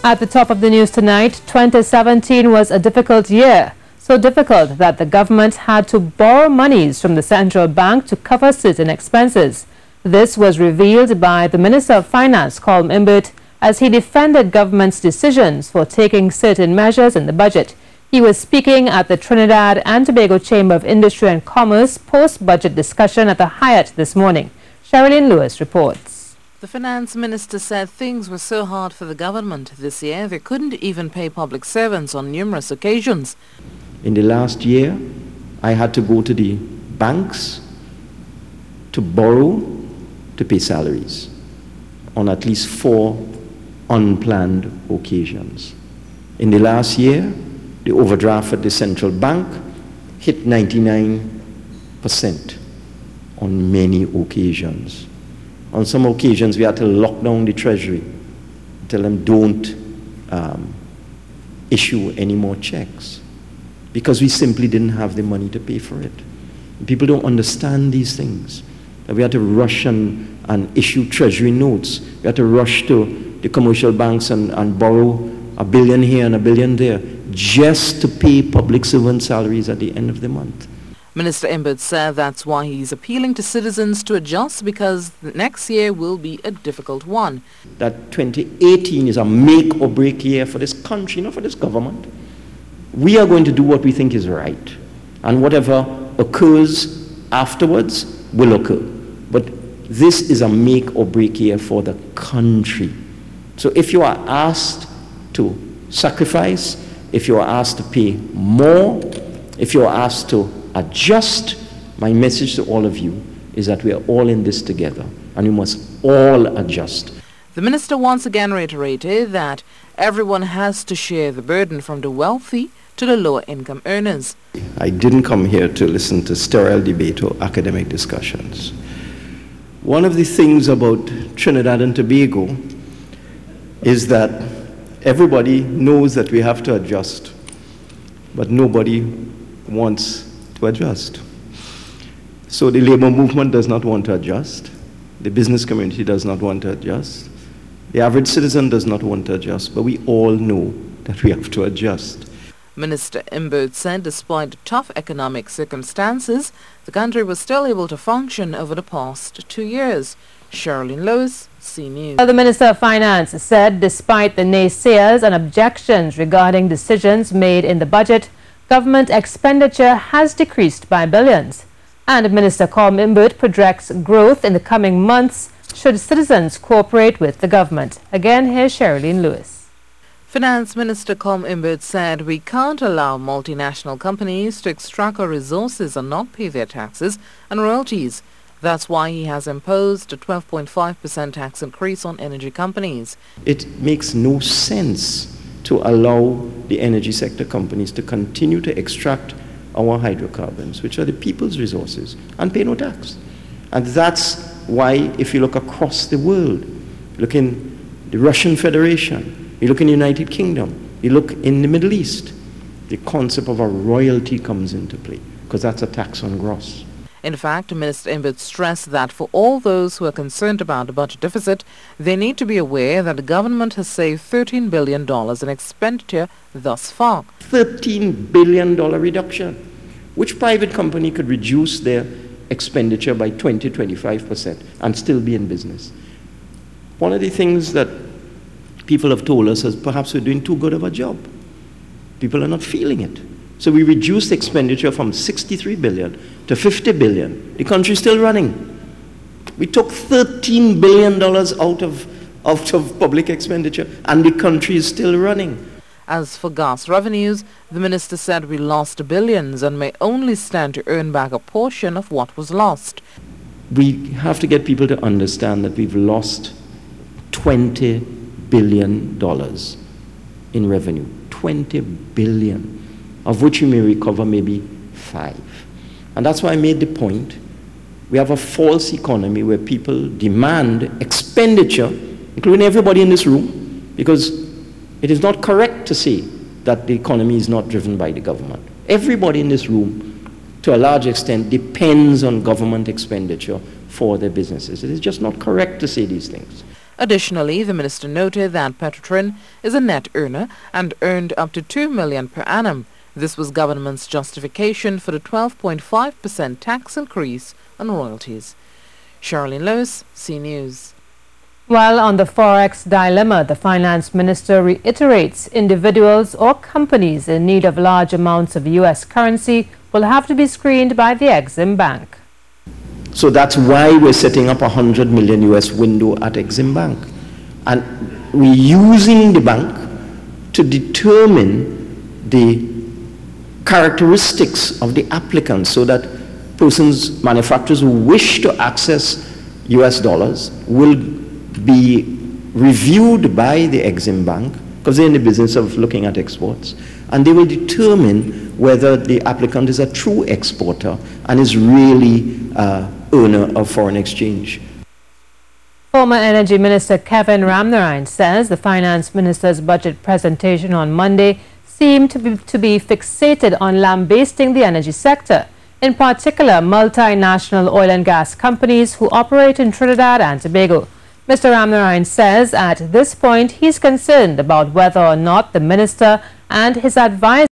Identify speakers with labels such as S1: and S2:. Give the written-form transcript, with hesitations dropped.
S1: At the top of the news tonight, 2017 was a difficult year. So difficult that the government had to borrow monies from the central bank to cover certain expenses. This was revealed by the Minister of Finance, Imbert, as he defended government's decisions for taking certain measures in the budget. He was speaking at the Trinidad and Tobago Chamber of Industry and Commerce post-budget discussion at the Hyatt this morning. Sherilyn Lewis reports.
S2: The finance minister said things were so hard for the government this year they couldn't even pay public servants on numerous occasions.
S3: In the last year, I had to go to the banks to borrow to pay salaries on at least 4 unplanned occasions. In the last year, the overdraft at the central bank hit 99% on many occasions. On some occasions, we had to lock down the treasury, tell them don't issue any more checks, because we simply didn't have the money to pay for it. People don't understand these things. We had to rush and issue treasury notes. We had to rush to the commercial banks and borrow $1 billion here and $1 billion there just to pay public servant salaries at the end of the month.
S2: Minister Imbert said that's why he's appealing to citizens to adjust, because next year will be a difficult one.
S3: That 2018 is a make or break year for this country, not for this government. We are going to do what we think is right, and whatever occurs afterwards will occur. But this is a make or break year for the country. So if you are asked to sacrifice, if you are asked to pay more, if you are asked to adjust, my message to all of you is that we are all in this together, and we must all adjust.
S2: The minister once again reiterated that everyone has to share the burden, from the wealthy to the lower income earners.
S3: I didn't come here to listen to sterile debate or academic discussions. One of the things about Trinidad and Tobago is that everybody knows that we have to adjust, but nobody wants to adjust. So the labor movement does not want to adjust. The business community does not want to adjust. The average citizen does not want to adjust, but we all know that we have to adjust.
S2: Minister Imbert said despite tough economic circumstances, the country was still able to function over the past 2 years. Sherilyn Lewis, C News.
S1: The Minister of Finance said despite the naysayers and objections regarding decisions made in the budget, government expenditure has decreased by billions. And Minister Imbert projects growth in the coming months should citizens cooperate with the government. Again, here's Sherilyn Lewis.
S2: Finance Minister Imbert said we can't allow multinational companies to extract our resources and not pay their taxes and royalties. That's why he has imposed a 12.5% tax increase on energy companies.
S3: It makes no sense to allow the energy sector companies to continue to extract our hydrocarbons, which are the people's resources, and pay no tax. And that's why, if you look across the world, look in the Russian Federation, you look in the United Kingdom, you look in the Middle East, the concept of a royalty comes into play, because that's a tax on gross.
S2: In fact, Minister Imbert stressed that for all those who are concerned about the budget deficit, they need to be aware that the government has saved $13 billion in expenditure thus far.
S3: $13 billion reduction. Which private company could reduce their expenditure by 20-25% and still be in business? One of the things that people have told us is perhaps we're doing too good of a job. People are not feeling it. So we reduced expenditure from 63 billion to 50 billion. The country's still running. We took $13 billion out of public expenditure, and the country is still running.
S2: As for gas revenues, the minister said we lost billions and may only stand to earn back a portion of what was lost.
S3: We have to get people to understand that we've lost $20 billion in revenue. 20 billion. Of which you may recover maybe 5. And that's why I made the point. We have a false economy where people demand expenditure, including everybody in this room, because it is not correct to say that the economy is not driven by the government. Everybody in this room, to a large extent, depends on government expenditure for their businesses. It is just not correct to say these things.
S2: Additionally, the minister noted that Petrotrin is a net earner and earned up to $2 million per annum. This was government's justification for the 12.5% tax increase on royalties. Charlene Lewis, C News.
S1: While on the Forex Dilemma, the finance minister reiterates individuals or companies in need of large amounts of U.S. currency will have to be screened by the Exim Bank.
S3: So that's why we're setting up a $100 million US window at Exim Bank. And we're using the bank to determine the characteristics of the applicants so that persons, manufacturers who wish to access US dollars will be reviewed by the Exim Bank, because they're in the business of looking at exports, and they will determine whether the applicant is a true exporter and is really owner of foreign exchange.
S1: Former Energy Minister Kevin Ramnarine says the finance minister's budget presentation on Monday seemed to be fixated on lambasting the energy sector, in particular multinational oil and gas companies who operate in Trinidad and Tobago. Mr. Ramnarine says at this point he's concerned about whether or not the minister and his advisors